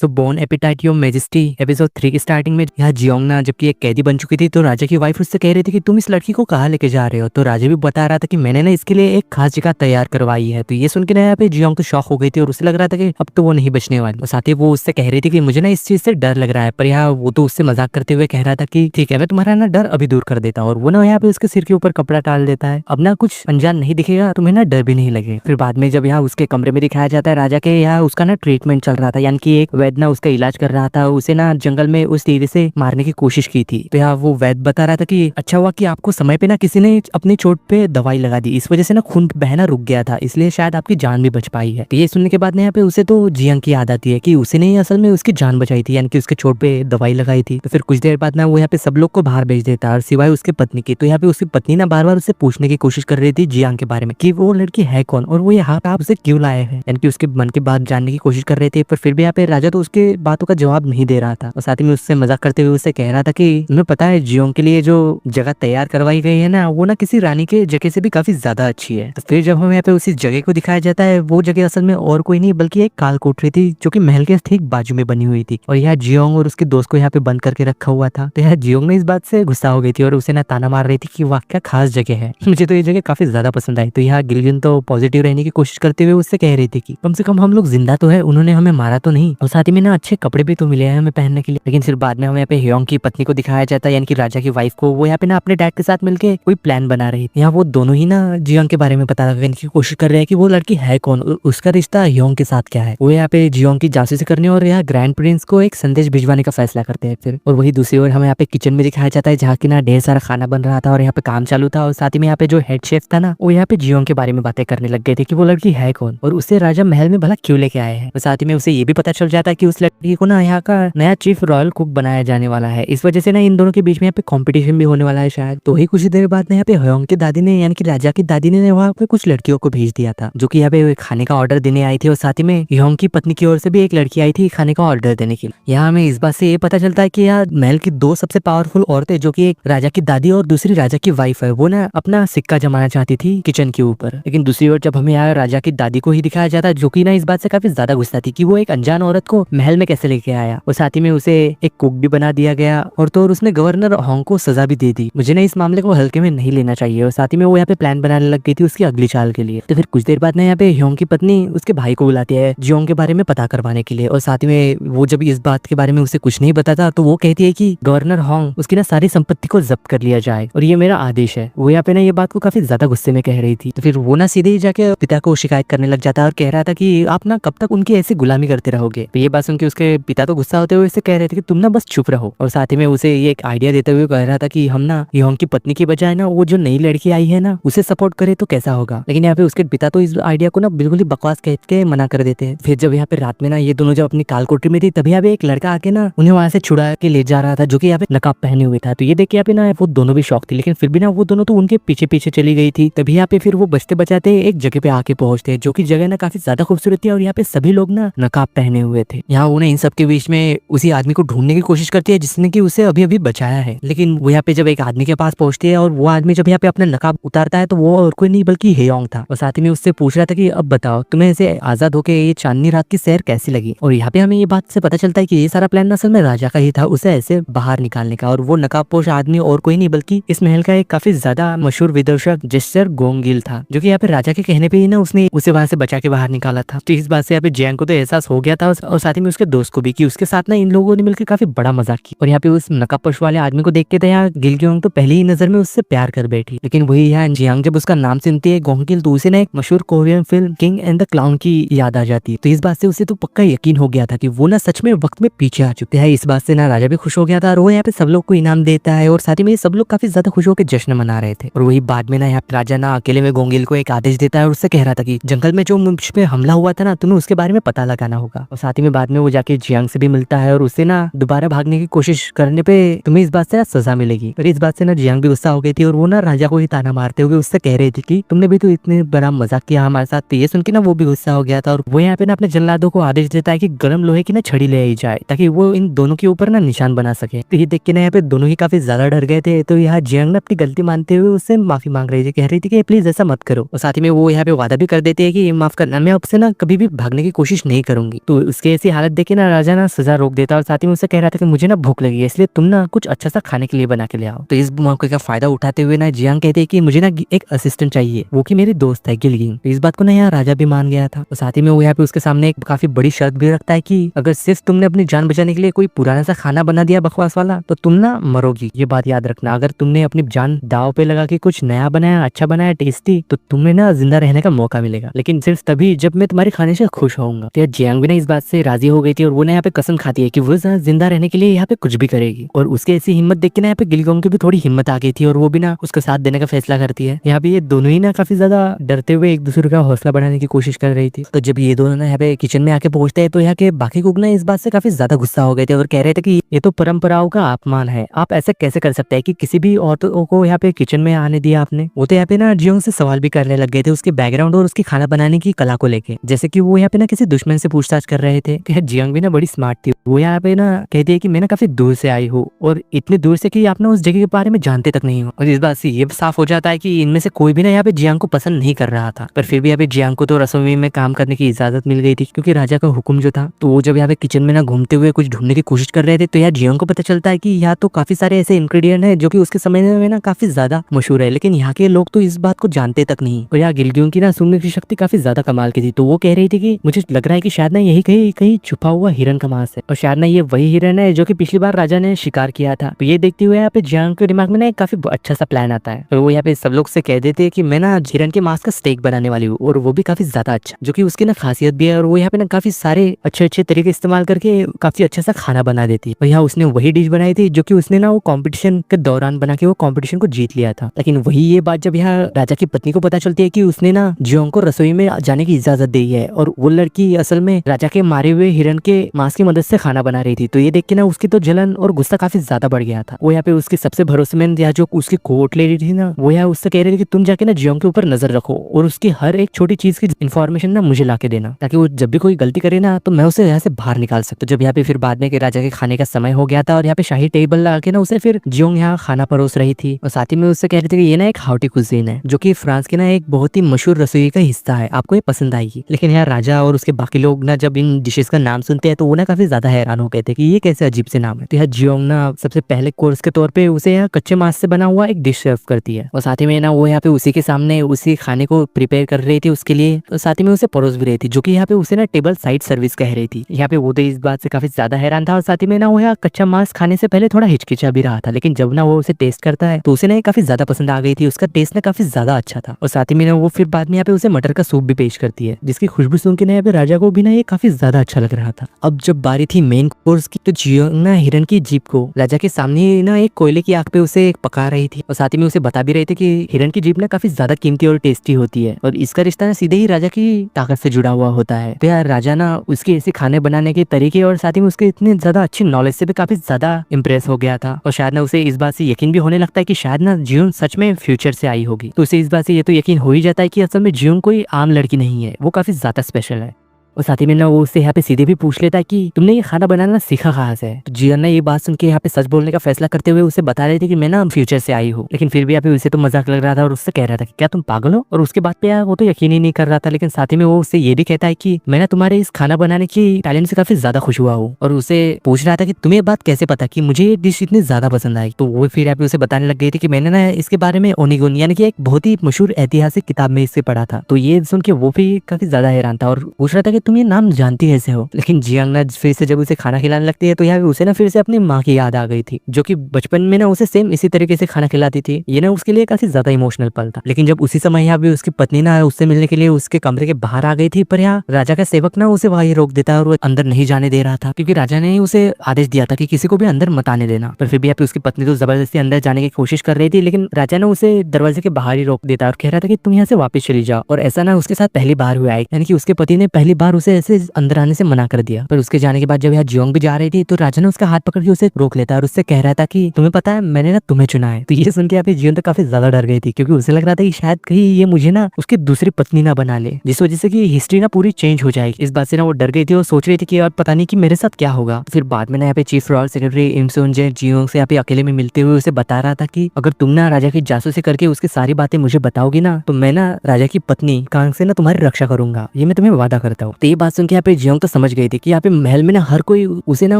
So bon appetit your majesty episode 3 की starting में यहाँ जियोंग ना जबकि एक कैदी बन चुकी थी तो राजा की वाइफ उससे कह रही थी कि तुम इस लड़की को कहाँ लेके जा रहे हो। तो राजा भी बता रहा था कि मैंने ना इसके लिए एक खास जगह तैयार करवाई है। तो ये सुन के ना यहाँ पे जियोंग तो शॉक हो गई थी और उसे लग रहा था कि अब तो वो नहीं बचने वाली। और साथ ही वो उससे कह रही थी कि मुझे ना इस चीज से डर लग रहा है। पर यहाँ वो तो उससे मजाक करते हुए कह रहा था कि ठीक है मैं तुम्हारा ना डर अभी दूर कर देता हूँ। और वो ना यहाँ पे उसके सिर के ऊपर कपड़ा डाल देता है। अब ना कुछ अनजान नहीं दिखेगा, तुम्हें ना डर भी नहीं लगेगा। फिर बाद में जब यहाँ उसके कमरे में दिखाया जाता है राजा के यहाँ उसका ना ट्रीटमेंट चल रहा था, यानी कि एक वैद्य ना उसका इलाज कर रहा था। उसे ना जंगल में उस तीर से मारने की कोशिश की थी। तो यहाँ वो वैद्य बता रहा था कि अच्छा हुआ कि आपको समय पे ना किसी ने अपनी चोट पे दवाई लगा दी, इस वजह से ना खून बहना रुक गया था, इसलिए शायद आपकी जान भी बच पाई है। तो ये सुनने के बाद यहाँ पे उसे तो जियांग की याद आती है कि उसी ने असल में उसकी जान बचाई थी, यानी कि उसके चोट पे दवाई लगाई थी। तो फिर कुछ देर बाद ना वो यहाँ पे सब लोग को बाहर भेज देता है और सिवाय उसके पत्नी की। तो यहाँ पे उसकी पत्नी ना बार बार उससे पूछने की कोशिश कर रही थी जियांग के बारे में कि वो लड़की है कौन और वो यहाँ पे आप उसे क्यों लाए हैं, यानी कि उसके मन की बात जानने की कोशिश कर रहे थे। पर फिर भी यहाँ पे राजा तो उसके बातों का जवाब नहीं दे रहा था और साथ ही में उससे मजाक करते हुए उससे कह रहा था कि तुम्हें पता है जियोंग के लिए जो जगह तैयार करवाई गई है ना वो ना किसी रानी के जगह से भी काफी ज्यादा अच्छी है। तो फिर जब हमें यहाँ पे उसी जगह को दिखाया जाता है, वो जगह असल में और कोई नहीं बल्कि एक काल कोठरी थी जो कि महल के ठीक बाजू में बनी हुई थी और यहाँ जियोंग और उसके दोस्त को यहाँ पे बंद करके रखा हुआ था। तो यहाँ जियोंग ने इस बात से गुस्सा हो गई थी और उसे ना ताना मार रही थी कि वाह क्या खास जगह है, मुझे तो ये जगह काफी ज्यादा पसंद आई। तो यहाँ गिलजुन तो पॉजिटिव रहने की कोशिश करते हुए उससे कह रही थी कि कम से कम हम लोग जिंदा तो है, उन्होंने हमें मारा तो नहीं, और साथ ही में ना अच्छे कपड़े भी तो मिले हैं हमें पहनने के लिए। लेकिन फिर बाद में हमें यहाँ पे ह्योंग की पत्नी को दिखाया जाता है, यानी कि राजा की वाइफ को। वो यहाँ पे ना अपने डैड के साथ मिलके कोई प्लान बना रही थी। यहाँ वो दोनों ही ना जियोंग के बारे में पता लगाने की कोशिश कर रहे हैं कि वो लड़की है कौन, उसका रिश्ता ह्योंग के साथ क्या है। वो यहाँ पे जियोंग की जासूसी करने और यहाँ ग्रैंड प्रिंस को एक संदेश भिजवाने का फैसला करते हैं फिर। और वही दूसरी ओर हमें यहाँ पे किचन में दिखाया जाता है जहाँ की ना ढेर सारा खाना बन रहा था और यहाँ पे काम चालू था। और साथ ही में यहाँ पे जो हेड शेफ था ना वो यहाँ पे जियोंग के बारे में बातें करने लग गए थे कि वो लड़की है कौन और उसे राजा महल में भला क्यों लेके आए हैं। और साथ ही में उसे ये भी पता चल जाता है कि उस लड़की को ना यहाँ का नया चीफ रॉयल कुक बनाया जाने वाला है। इस वजह से ना इन दोनों के बीच में यहाँ पे कंपटीशन भी होने वाला है शायद। तो ही कुछ देर बाद में यहाँ पे ह्योंग की दादी ने यानी कि राजा की दादी ने वहाँ पे कुछ लड़कियों को भेज दिया था जो कि यहाँ पे खाने का ऑर्डर देने आई थी। और साथ ही में ह्योंग की पत्नी की ओर से भी एक लड़की आई थी खाने का ऑर्डर देने के लिए। यहाँ हमें इस बात से ये पता चलता है कि यहाँ महल की दो सबसे पावरफुल औरतें जो कि एक राजा की दादी और दूसरी राजा की वाइफ है, वो ना अपना सिक्का जमाना चाहती थी किचन के ऊपर। लेकिन दूसरी ओर जब हमें यहाँ राजा की दादी को ही दिखाया जाता है जो कि ना इस बात से काफी ज्यादा गुस्सा थी कि वो एक अनजान औरत को महल में कैसे लेके आया। और साथ ही में उसे एक कुक भी बना दिया गया और तो उसने गवर्नर होंग को सजा भी दे दी। मुझे ना इस मामले को हल्के में नहीं लेना चाहिए। और साथ ही में वो यहाँ पे प्लान बनाने लग गई थी उसकी अगली चाल के लिए। तो फिर कुछ देर बाद ना यहाँ पे ह्योंग की पत्नी उसके भाई को बुलाती है जियोंग के बारे में पता करवाने के लिए। और साथ ही में वो जब इस बात के बारे में उसे कुछ नहीं बताता तो वो कहती है कि गवर्नर होंग उसकी ना सारी संपत्ति को जब्त कर लिया जाए और ये मेरा आदेश है। वो यहाँ पे ना ये बात को काफी ज्यादा गुस्से में कह रही थी। तो फिर वो ना सीधे ही जाके पिता को शिकायत करने लग जाता है और कह रहा था कि आप ना कब तक उनकी ऐसी गुलामी करते रहोगे। तो ये बात सुन के उसके पिता तो गुस्सा होते हुए उससे कह रहे थे कि तुम ना बस चुप रहो। और साथ ही में उसे ये एक आइडिया देते हुए कह रहा था कि हम ना ह्योंग की पत्नी की बजाय ना वो जो नई लड़की आई है ना उसे सपोर्ट करे तो कैसा होगा। लेकिन यहाँ पे उसके पिता तो इस आइडिया को ना बिल्कुल ही बकवास कह के मना कर देते हैं। फिर जब यहाँ पे रात में ना ये दोनों जब अपनी काल कोठरी में थी तभी यहाँ पे एक लड़का आके ना उन्हें वहां से छुड़ा के ले जा रहा था जो कि यहाँ पे नकाब पहने हुए था। तो ये देख के यहाँ पे ना वो दोनों भी शौक थी, लेकिन फिर भी ना वो दोनों तो उनके पीछे पीछे चली गई थी। तभी यहाँ पे फिर वो बचते बचाते एक जगह पे आके पहुंचते हैं जो की जगह ना काफी ज्यादा खूबसूरत थी और यहाँ पे सभी लोग ना नकाब पहने हुए थे। यहाँ उन्हें इन सब के बीच में उसी आदमी को ढूंढने की कोशिश करती है जिसने की उसे अभी अभी बचाया है। लेकिन वो यहाँ पे जब एक आदमी के पास पहुंचती है और वो आदमी जब यहाँ पे अपना नकाब उतारता है तो वो और कोई नहीं बल्कि ह्योंग था। और साथ ही में उससे पूछ रहा था कि अब बताओ तुम्हें ऐसे आजाद होके ये चांदनी रात की सैर कैसी लगी। और यहाँ पे हमें ये बात से पता चलता है कि ये सारा प्लान असल में राजा का ही था उसे ऐसे बाहर निकालने का। और वो नकाबपोश आदमी और कोई नहीं बल्कि इस महल का एक काफी ज्यादा मशहूर विदूषक जेस्टर गोंगिल था जो कि यहाँ पे राजा के कहने पे ही ना उसने उसे वहां से बचा के बाहर निकाला था। तो इस बात से यहाँ पे जियांग को तो एहसास हो गया था और साथ ही में उसके दोस्त को भी कि उसके साथ ना इन लोगों ने मिलकर काफी बड़ा मजाक किया। और यहाँ पे उस नकाबपोश वाले आदमी को देख के तो यहाँ गिलगियोंग तो पहली ही नजर में उससे प्यार कर बैठी। लेकिन वही यहाँ जियांग जब उसका नाम सुनती है गोंगिल तो उसे ना एक मशहूर Korean film king and the clown की याद आ जाती है। तो इस बात से उसे तो पक्का यकीन हो गया था कि वो ना सच में वक्त में पीछे आ चुके हैं। इस बात से ना राजा भी खुश हो गया था और वो यहाँ पे सब लोग को इनाम देता है और साथ ही में सब लोग काफी ज्यादा खुश होकर जश्न मना रहे थे। और वही बाद में ना यहाँ राजा ना अकेले में गोंगिल को एक आदेश देता है और उससे कह रहा था कि जंगल में जो मुझ पे हमला हुआ था ना तुम्हें उसके बारे में पता लगाना होगा। और साथ ही में बाद में वो जाके जियांग से भी मिलता है और उससे ना दोबारा भागने की कोशिश करने पे तुम्हें इस बात से ना सजा मिलेगी। पर इस बात से ना जियांग भी गुस्सा हो गई थी और वो ना राजा को ही ताना मारते हुए उससे कह रही थी कि तुमने भी तो इतने बड़ा मजाक किया हमारे साथ। तो ये सुन के ना वो भी गुस्सा हो गया था और वो यहाँ पे ना अपने जल्लादों को आदेश देता है कि गर्म लोहे की ना छड़ी ले आई जाए ताकि वो इन दोनों के ऊपर ना निशान बना सके। तो ये देख के ना यहाँ पे दोनों ही काफी ज्यादा डर गए थे। तो यहाँ जियांग ने अपनी गलती मानते हुए उससे माफी मांग रही थी, कह रही थी कि प्लीज ऐसा मत करो। और साथ ही में वो यहाँ पे वादा भी कर देते हैं कि माफ करना मैं आपसे ना कभी भी भागने की कोशिश नहीं करूंगी। तो उसके ऐसी हालत देख के ना राजा ना सजा रोक देता और साथ ही में उसे कह रहा था कि मुझे ना भूख लगी है, इसलिए तुम ना कुछ अच्छा सा खाने के लिए बना के ले आओ। तो इस मौके का फायदा उठाते हुए ना जियांग कहते हैं कि मुझे ना एक असिस्टेंट चाहिए, वो कि मेरी दोस्त है गिलगिंग। तो इस बात को ना यहाँ राजा भी मान गया था। तो साथ ही में वो यहाँ पे उसके सामने एक काफी बड़ी शर्त भी रखता है कि अगर सिर्फ तुमने अपनी जान बचाने के लिए कोई पुराना सा खाना बना दिया बकवास वाला तो तुम ना मरोगी। ये बात याद रखना, अगर तुमने अपनी जान दाव पे लगा के कुछ नया बनाया, अच्छा बनाया, टेस्टी, तो तुम्हें ना जिंदा रहने का मौका मिलेगा, लेकिन सिर्फ तभी जब मैं तुम्हारे खाने से खुश होऊंगा। तो जियांग भी ना इस बात से राजी हो गई थी और वो ना यहाँ पे कसम खाती है कि वो जिंदा रहने के लिए यहाँ पे कुछ भी करेगी। और उसके ऐसी हिम्मत देख के ना यहाँ पे गिलगोंग की भी थोड़ी हिम्मत आ गई थी और वो भी ना उसका साथ देने का फैसला करती है। यहाँ पे ये दोनों ही ना काफी ज्यादा डरते हुए एक दूसरे का हौसला बढ़ाने की कोशिश कर रही थी। तो जब ये दोनों ना यहाँ पे किचन में आके पहुंचते हैं तो यहाँ के बाकी कुक ना इस बात से काफी ज्यादा गुस्सा हो गए थे और कह रहे थे कि ये तो परंपराओं का अपमान है, आप ऐसे कैसे कर सकते हैं कि किसी भी औरतों को यहाँ पे किचन में आने दिया आपने। वो तो यहाँ पे ना जियोंग से सवाल भी करने लग गए थे उसके बैकग्राउंड और उसकी खाना बनाने की कला को लेके, जैसे कि वो यहाँ पे ना किसी दुश्मन से पूछताछ कर रहे थे। जियोंग भी ना बड़ी स्मार्ट थी, वो यहाँ पे ना कहती है कि मैं ना काफी दूर से आई हूँ और इतनी दूर से कि आप ना उस जगह के बारे में जानते तक नहीं हो। और इस बात से ये साफ हो जाता है कि इनमें से कोई भी ना यहाँ पे जियांग को पसंद नहीं कर रहा था, पर फिर भी यहाँ पे जियांग को तो रसोई में काम करने की इजाजत मिल गई थी क्योंकि राजा का हुक्म जो था। तो वो जब यहाँ पे किचन में ना घूमते हुए कुछ ढूंढने की कोशिश कर रहे थे तो यहाँ जियांग को पता चलता है कि यहाँ तो काफी सारे ऐसे इंग्रेडिएंट है जो कि उसके समय में ना काफी ज्यादा मशहूर है, लेकिन यहाँ के लोग तो इस बात को जानते तक नहीं। और यहाँ गिलगियों की ना सुनने की शक्ति काफी ज्यादा कमाल की थी। तो वो कह रही थी कि मुझे लग रहा है कि शायद ना यही कहीं कहीं छुपा हुआ हिरन का मांस है और शायद ना ये वही हिरन है जो कि पिछली बार राजा ने शिकार किया था। तो ये देखते हुए यहाँ पे जियांग के दिमाग में ना काफी अच्छा सा प्लान आता है और वो यहाँ पे सब लोग से कह देते हैं कि मैं ना हिरन के मांस का स्टेक बनाने वाली हूँ और वो भी काफी ज्यादा अच्छा, जो कि उसकी ना खासियत भी है। और वो यहाँ पे ना काफी सारे अच्छे अच्छे तरीके इस्तेमाल करके काफी अच्छा सा खाना बना देती है। और यहाँ उसने वही डिश बनाई थी जो कि उसने ना वो कॉम्पिटिशन के दौरान बना के वो कॉम्पिटिशन को जीत लिया था। लेकिन वही ये बात जब यहाँ राजा की पत्नी को पता चलती है कि उसने ना जियोंग को रसोई में जाने की इजाजत दी है और वो लड़की असल में राजा के मारे हुए हिरन के मांस की मदद से खाना बना रही थी, तो ये देख के ना उसकी तो जलन और गुस्सा काफी ज्यादा बढ़ गया था। वो यहाँ पे उसकी सबसे भरोसेमंद या जो उसकी कोट ले रही थी ना, वो यहाँ उससे कह रही थी कि तुम जाके ना जियोंग के ऊपर नजर रखो और उसकी हर एक छोटी चीज की इन्फॉर्मेशन ना मुझे ला के देना, ताकि वो जब भी कोई गलती करे ना तो मैं उसे यहाँ से बाहर निकाल सकता। जब यहाँ पे फिर बाद में कि राजा के खाने का समय हो गया था और यहाँ पे शाही टेबल ला के ना उसे फिर जियोंग यहाँ खाना परोस रही थी और साथ ही में उससे कह रही थी कि ये ना एक हाउटी कुजीन है जो कि फ्रांस के ना एक बहुत ही मशहूर रसोई का हिस्सा है, आपको ये पसंद आएगी। लेकिन यहाँ राजा और उसके बाकी लोग ना जब इन डिशेस का नाम सुनते हैं तो वो ना काफी ज्यादा हैरान हो गए थे कि ये कैसे अजीब से नाम है। तो यहाँ जियोंग ना सबसे पहले कोर्स के तौर पे उसे यहाँ कच्चे मांस से बना हुआ एक डिश सर्व करती है और साथ ही में ना वो यहाँ पे उसी के सामने उसी खाने को प्रिपेयर कर रही थी उसके लिए, तो साथ ही में उसे परोस भी रही थी, जो कि यहाँ पे उसे ना टेबल साइड सर्विस कह रही थी। यहाँ पे वो तो इस बात से काफी ज्यादा हैरान था और साथ ही में ना वो यहाँ कच्चा मांस खाने से पहले थोड़ा हिचकिचा भी रहा था, लेकिन जब ना वो उसे टेस्ट करता है तो उसे ना काफी ज्यादा पसंद आ गई थी, उसका टेस्ट ना काफी ज्यादा अच्छा था। और साथ ही में ना वो फिर बाद में यहाँ पे उसे मटर का सूप भी पेश करती है जिसकी खुशबू सुन के ना यहाँ पे राजा को भी ना ये काफी ज्यादा अच्छा लग रहा था। अब जब बारी थी मेन कोर्स की तो जियोंग ना हिरन की जीभ को राजा के सामने ना एक कोयले की आग पे उसे पका रही थी और साथ ही में उसे बता भी रहे थे कि हिरन की जीभ ना काफी ज्यादा कीमती और टेस्टी होती है और इसका रिश्ता ना सीधे ही राजा की ताकत से जुड़ा हुआ होता है। तो यार राजा ना उसके ऐसे खाने बनाने के तरीके और साथ ही में उसके इतने ज्यादा अच्छी नॉलेज से भी काफी ज्यादा इम्प्रेस हो गया था और शायद ना उसे इस बात से यकीन भी होने लगता है कि शायद ना जियोंग सच में फ्यूचर से आई होगी। तो उसे इस बात से ये तो यकीन हो ही जाता है कि असल में जियोंग कोई आम लड़की नहीं है, वो काफी ज्यादा स्पेशल है। और साथ ही में ना वो उससे यहाँ पे सीधे भी पूछ लेता है कि तुमने ये खाना बनाना सीखा कहाँ से। तो जियोंग ने ये बात सुन के यहाँ पे सच बोलने का फैसला करते हुए उसे बता रही थी कि मैं ना फ्यूचर से आई हूँ, लेकिन फिर भी यहाँ पे उसे तो मजाक लग रहा था और उससे कह रहा था कि क्या तुम पागल हो। और उसके बाद पे यार वो तो यकीन ही नहीं कर रहा था, लेकिन साथ ही में वो उससे ये भी कहता है कि मैं ना तुम्हारे इस खाना बनाने की टैलेंट से काफी ज्यादा खुश हुआ हूँ और उसे पूछ रहा था कि तुम्हें ये बात कैसे पता कि मुझे ये डिश इतनी ज्यादा पसंद आई। तो वो फिर यहाँ पे उसे बताने लग गई थी कि मैंने ना इसके बारे में ओनिगुन यानी कि एक बहुत ही मशहूर ऐतिहासिक किताब में इससे पढ़ा था। तो ये सुन के वो भी काफी ज्यादा हैरान था और पूछ रहा था कि तुम ये नाम जानती ऐसे हो। लेकिन जियांग ना फिर से जब उसे खाना खिलाने लगती है तो यहाँ उसे ना फिर से अपनी माँ की याद आ गई थी जो कि बचपन में ना उसे सेम इसी तरीके से खाना खिलाती थी। ये ना उसके लिए काफी ज्यादा इमोशनल पल था। लेकिन जब उसी समय यहाँ भी उसकी पत्नी ना उससे मिलने के लिए उसके कमरे के बाहर आ गई थी, पर यहाँ राजा का सेवक ना उसे वहीं रोक देता है और वो अंदर नहीं जाने दे रहा था क्योंकि राजा ने उसे आदेश दिया था कि किसी को भी अंदर मत आने देना। पर फिर भी यहाँ पे उसकी पत्नी तो जबरदस्ती अंदर जाने की कोशिश कर रही थी, लेकिन राजा ने उसे दरवाजे के बाहर ही रोक देता और कह रहा था कि तुम यहाँ से वापस चली जाओ। और ऐसा ना उसके साथ पहली बार हुआ है, यानी कि उसके पति ने पहली बार उसे ऐसे अंदर आने से मना कर दिया। पर उसके जाने के बाद जब यहाँ जियोंग भी जा रही थी तो राजा ने उसका हाथ पकड़ के उसे रोक लेता और उससे कह रहा था कि तुम्हें पता है मैंने ना तुम्हें चुना है। तो ये सुन के यहाँ पे जियोंग तो काफी ज्यादा डर गई थी क्योंकि उसे लग रहा था कि शायद कहीं ये मुझे ना उसकी दूसरी पत्नी ना बना ले, जिस वजह से कि हिस्ट्री ना पूरी चेंज हो जाएगी। इस बात से ना वो डर गई थी और सोच रही थी कि यार पता नहीं कि मेरे साथ क्या होगा। फिर बाद में ना यहाँ पे चीफ रॉयल सेक्रेटरी इम सुनजे जियोंग से यहाँ पे अकेले में मिलते हुए उसे बता रहा था कि अगर तुम ना राजा की जासूसी करके उसकी सारी बातें मुझे बताओगी ना तो मैं ना राजा की पत्नी कांग से ना तुम्हारी रक्षा करूंगा, ये मैं तुम्हें वादा करता हूँ। तो ये बात सुन के यहाँ पे जियोंग तो समझ गई थी कि यहाँ पे महल में ना हर कोई उसे ना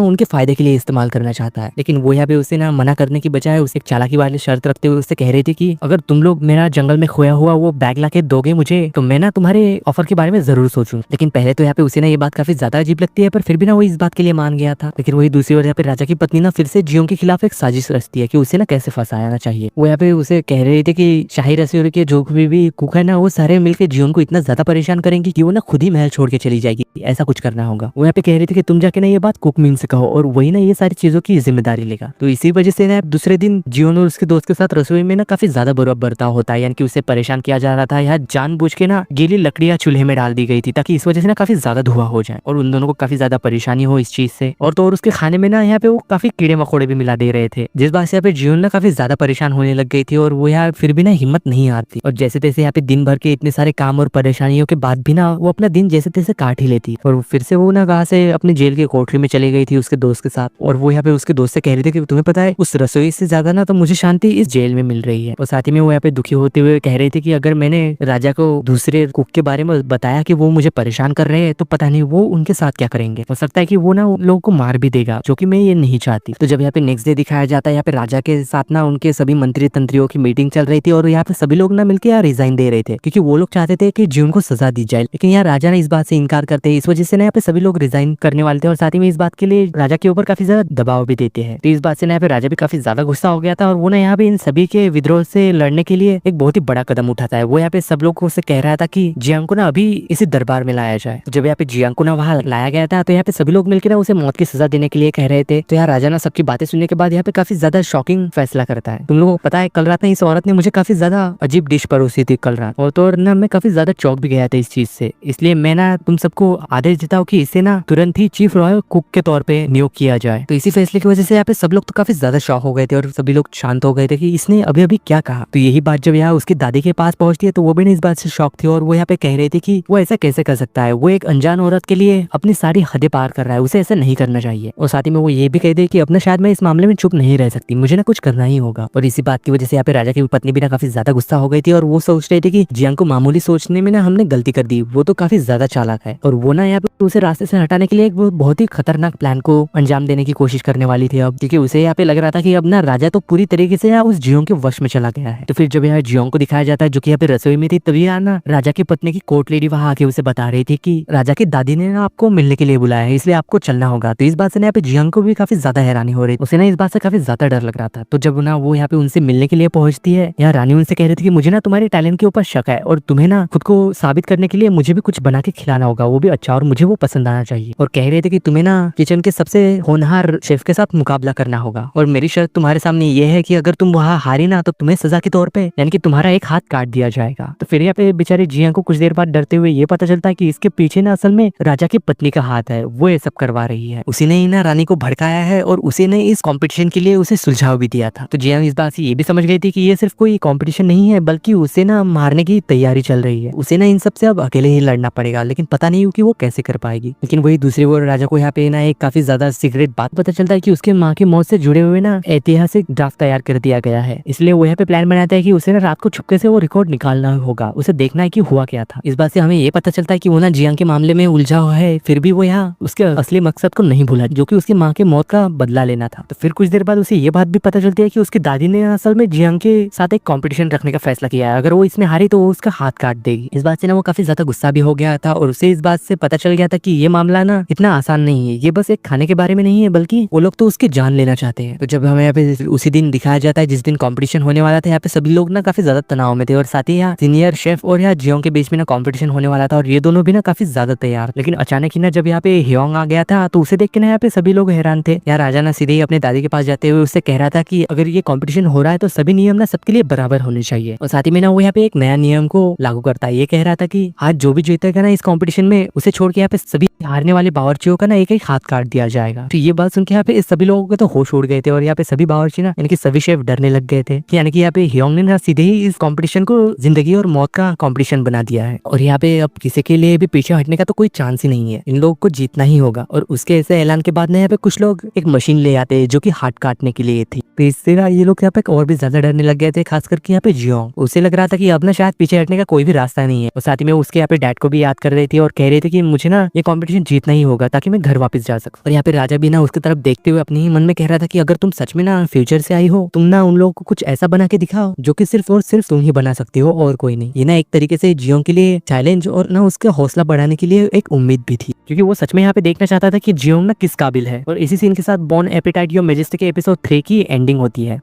उनके फायदे के लिए इस्तेमाल करना चाहता है, लेकिन वो यहाँ पे उसे ना मना करने की बजाय उसे एक चालाकी वाली शर्त रखते हुए उससे कह रही थी कि अगर तुम लोग मेरा जंगल में खोया हुआ वो बैग ला के दोगे मुझे तो मैं ना तुम्हारे ऑफर के बारे में जरूर सोचूं। लेकिन पहले तो यहाँ पे उसे ना ये बात काफी ज्यादा अजीब लगती है, पर फिर भी ना वो इस बात के लिए मान गया था। लेकिन वही दूसरी ओर यहाँ पे राजा की पत्नी ना फिर से जियोंग के खिलाफ एक साजिश रचती है कि उसे ना कैसे फंसाना चाहिए। वो यहाँ पे उसे कह रही थी कि शाही रसोई के जो भी कुक है ना वो सारे मिलकर जियोंग को इतना ज्यादा परेशान करेंगे कि वो ना खुद ही महल छोड़ के चली जाएगी, ऐसा कुछ करना होगा। वो यहाँ पे कह रही थी कि तुम जाके ना ये बात कुक मीन से कहो और वही ना ये सारी चीजों की जिम्मेदारी लेगा। तो इसी वजह से ना दूसरे दिन जियोंग और उसके दोस्त के साथ रसोई में ना काफी ज्यादा बुरा बर्ताव होता है, यानी कि उसे परेशान किया जा रहा था। यहाँ जानबूझ के ना गीली लकड़ियां चूल्हे में डाल दी गई थी ताकि इस वजह से ना काफी ज्यादा धुआं हो जाए और उन दोनों को काफी ज्यादा परेशानी हो इस चीज से। और तो और उसके खाने में ना यहाँ पे वो काफी कीड़े मकोड़े भी मिला दे रहे थे, जिस बात से यहाँ पे जियोंग ना काफी ज्यादा परेशान होने लग गई थी और वो यहाँ फिर भी ना हिम्मत नहीं हारती और जैसे तैसे यहाँ पे दिन भर के इतने सारे काम और परेशानियों के बाद भी ना वो अपना दिन जैसे तैसे काट ही लेती और फिर से वो ना कहाँ से अपने जेल की कोठरी में चली गई थी उसके दोस्त के साथ। और वो यहाँ पे उसके दोस्त से कह रही थी कि तुम्हें पता है उस रसोई से ज्यादा ना तो मुझे शांति इस जेल में मिल रही है। और साथ ही में वो यहाँ पे दुखी होते हुए कह रही थी कि अगर मैंने राजा को दूसरे कुक के बारे में बताया कि वो मुझे परेशान कर रहे हैं तो पता नहीं वो उनके साथ क्या करेंगे, हो सकता है कि वो ना लोगों को मार भी देगा, जो कि मैं ये नहीं चाहती। तो जब यहाँ पे नेक्स्ट डे दिखाया जाता है यहाँ पे राजा के साथ ना उनके सभी मंत्री तंत्रियों की मीटिंग चल रही थी और यहाँ पे सभी लोग ना मिलकर यहाँ रिजाइन दे रहे थे क्योंकि वो लोग चाहते थे कि जियोंग को सजा दी जाए, लेकिन यहाँ राजा ने इस बात से इनकार करते हैं। इस वजह से ना यहाँ पे सभी लोग रिजाइन करने वाले थे और साथ ही में इस बात के लिए राजा के ऊपर काफी ज्यादा दबाव भी देते हैं। तो इस बात से यहाँ पे राजा भी काफी ज्यादा गुस्सा हो गया था और वो ना यहाँ पे इन सभी के विद्रोह से लड़ने के लिए एक बहुत ही बड़ा कदम उठाता है। वो यहाँ पे सब लोग को कह रहा था कि जियांग को ना अभी इसी दरबार में लाया जाए। तो जब यहाँ पे जियांग को ना वहाँ लाया गया था तो यहाँ पे सभी लोग मिलकर ना उसे मौत की सजा देने के लिए कह रहे थे। तो यहाँ राजा ना सबकी बातें सुनने के बाद यहाँ पे काफी ज्यादा शॉकिंग फैसला करता है। तुम लोगों को पता है कल रात में इस औरत ने मुझे काफी ज्यादा अजीब डिश परोसी थी कल रात, और तो और ना मैं काफी ज्यादा चौंक भी गया था इस चीज से, इसलिए मैं ना तुम सबको आदेश देता हूँ कि इसे ना तुरंत ही चीफ रॉयल कुक के तौर पे नियुक्त किया जाए। तो इसी फैसले की वजह से यहाँ पे सब लोग तो काफी ज्यादा शॉक हो गए थे और सभी लोग शांत हो गए थे कि इसने अभी अभी क्या कहा। तो यही बात जब यहाँ उसकी दादी के पास पहुंचती है तो वो भी इस बात से शॉक थी और वो यहाँ पे कह रही थी कि वो ऐसा कैसे कर सकता है, वो एक अनजान औरत के लिए अपनी सारी हदें पार कर रहा है, उसे ऐसा नहीं करना चाहिए। और साथ ही में वो ये भी कह दे कि अपना शायद मैं इस मामले में चुप नहीं रह सकती, मुझे ना कुछ करना ही होगा। और इसी बात की वजह से यहाँ पे राजा की पत्नी भी ना काफी ज्यादा गुस्सा हो गई थी और वो सोच रही थी कि जियांग को मामूली सोचने में ना हमने गलती कर दी, वो तो काफी ज्यादा चालाक है और वो ना यहाँ पे उसे रास्ते से हटाने के लिए एक बहुत ही खतरनाक प्लान को अंजाम देने की कोशिश करने वाली थी अब, क्योंकि उसे यहाँ पे लग रहा था कि अब ना राजा तो पूरी तरीके से उस जियोंग के वश में चला गया है। तो फिर जब यहाँ जियोंग को दिखाया जाता है जो कि यहाँ पे रसोई में थी, तभी यहाँ ना राजा की पत्नी की कोर्ट लेडी वहां आके उसे बता रही थी कि राजा की दादी ने ना आपको मिलने के लिए बुलाया है, इसलिए आपको चलना होगा। तो इस बात से यहाँ पे जियोंग को भी काफी ज्यादा हैरानी हो रही, उसे ना इस बात से काफी ज्यादा डर लग रहा था। तो जब ना वो यहाँ पे उनसे मिलने के लिए पहुंचती है, यहाँ रानी उनसे कह रही थी कि मुझे ना तुम्हारे टैलेंट के ऊपर शक है और तुम्हें ना खुद को साबित करने के लिए मुझे भी कुछ बना के खिलाना होगा, वो भी अच्छा, और मुझे वो पसंद आना चाहिए। और कह रहे थे कि तुम्हें ना किचन के सबसे होनहार शेफ के साथ मुकाबला करना होगा और मेरी शर्त तुम्हारे सामने ये है कि अगर तुम वहाँ हारी ना तो तुम्हें सजा के तौर पे यानी कि तुम्हारा एक हाथ काट दिया जाएगा। तो फिर यहाँ पे बेचारे जियांग को कुछ देर बाद डरते हुए ये पता चलता है कि इसके पीछे ना असल में राजा की पत्नी का हाथ है, वो ये सब करवा रही है। उसी ने ही ना रानी को भड़काया है और उसी ने इस कंपटीशन के लिए उसे सुझाव भी दिया था। तो जियांग इस बात से ये भी समझ गई थी कि ये सिर्फ कोई कंपटीशन नहीं है बल्कि उसे ना मारने की तैयारी चल रही है, उसे ना इन सब से अब अकेले ही लड़ना पड़ेगा, लेकिन पता नहीं कि वो कैसे कर पाएगी। लेकिन वही दूसरी ओर राजा को यहाँ पे ना एक काफी ज्यादा सीक्रेट बात पता चलता है कि उसके माँ की मौत से जुड़े हुए ना ऐतिहासिक ड्राफ्ट तैयार कर दिया गया है, इसलिए वो यहाँ पे प्लान बनाता है कि उसे ना रात को छुपके से वो रिकॉर्ड निकालना होगा, उसे देखना है कि हुआ क्या था। इस बात से हमें ये पता चलता है कि वो ना जियांग के मामले में उलझा हुआ है, फिर भी वो यहाँ उसके असली मकसद को नहीं भूला जो कि उसकी माँ के मौत का बदला लेना था। तो फिर कुछ देर बाद उसे ये बात भी पता चलती है कि उसकी दादी ने असल में जियांग के साथ एक कंपटीशन रखने का फैसला किया है, अगर वो इसमें हारी तो वो उसका हाथ काट देगी। इस बात से ना वो काफी ज्यादा गुस्सा भी हो गया था और उसे इस बात से पता चल गया था कि ये मामला ना इतना आसान नहीं है, ये बस एक खाने के बारे में नहीं है बल्कि वो लोग तो उसकी जान लेना चाहते हैं। तो जब हमें यहाँ पे उसी दिन दिखाया जाता है जिस दिन कंपटीशन होने वाला था, यहाँ पे सभी लोग ना काफी ज्यादा तनाव में थे और साथ ही यहाँ सीनियर शेफ और यहाँ जियोंग के बीच में ना कंपटीशन होने वाला था और ये दोनों भी ना काफी ज्यादा तैयार। लेकिन अचानक ही ना जब यहाँ पे ह्योंग आ गया था तो उसे देख के ना यहाँ पे सभी लोग हैरान थे। यहाँ राजा ना सीधे ही अपने दादी के पास जाते हुए उससे कह रहा था कि अगर ये कंपटीशन हो रहा है तो सभी नियम ना सबके लिए बराबर होने चाहिए। और साथ ही में ना वो यहाँ पे एक नया नियम को लागू करता है, ये कह रहा था कि आज जो भी जीतेगा ना इस कंपटीशन में उसे छोड़ के यहाँ पे सभी हारने वाले बावर्चियों का ना एक एक हाथ काट दिया जाएगा। तो ये बात सुन के यहाँ पे सभी लोगों के तो होश उड़ गए थे और यहाँ पे सभी बावर्ची ना यानी कि सभी शेफ डरने लग गए थे, यानी कि यहाँ पे ह्योंग ने ना सीधे ही इस कंपटीशन को जिंदगी और मौत का कंपटीशन बना दिया है और यहाँ पे अब किसी के लिए भी पीछे हटने का तो कोई चांस ही नहीं है, इन लोगों को जीतना ही होगा। और उसके ऐसे ऐलान के बाद ना यहाँ पे कुछ लोग एक मशीन ले आते हैं जो कि हाथ काटने के लिए थी। तो इससे ना ये लोग यहाँ पे और भी ज्यादा डरने लग गए थे, खास करके यहाँ पे जियोंग। उसे लग रहा था कि अब ना शायद पीछे हटने का कोई भी रास्ता नहीं है और साथ ही में उसके यहाँ पे डैड को भी याद कर रही थी और कह रहे थे कि मुझे ना ये कंपटीशन जीतना ही होगा ताकि मैं घर वापस जा सकूं। और यहाँ पे राजा भी ना उसकी तरफ देखते हुए अपने ही मन में कह रहा था कि अगर तुम सच में ना फ्यूचर से आई हो, तुम ना उन लोगों को कुछ ऐसा बना के दिखाओ जो कि सिर्फ और सिर्फ तुम ही बना सकती हो और कोई नहीं। ये ना एक तरीके से जियोंग के लिए चैलेंज और ना उसका हौसला बढ़ाने के लिए एक उम्मीद भी थी, क्योंकि वो सच में यहाँ पे देखना चाहता था कि जियोंग ना किस काबिल है। और इसी सीन के साथ बॉर्न एपेटाइट योर मैजेस्टी के एपिसोड 3 की एंडिंग होती है।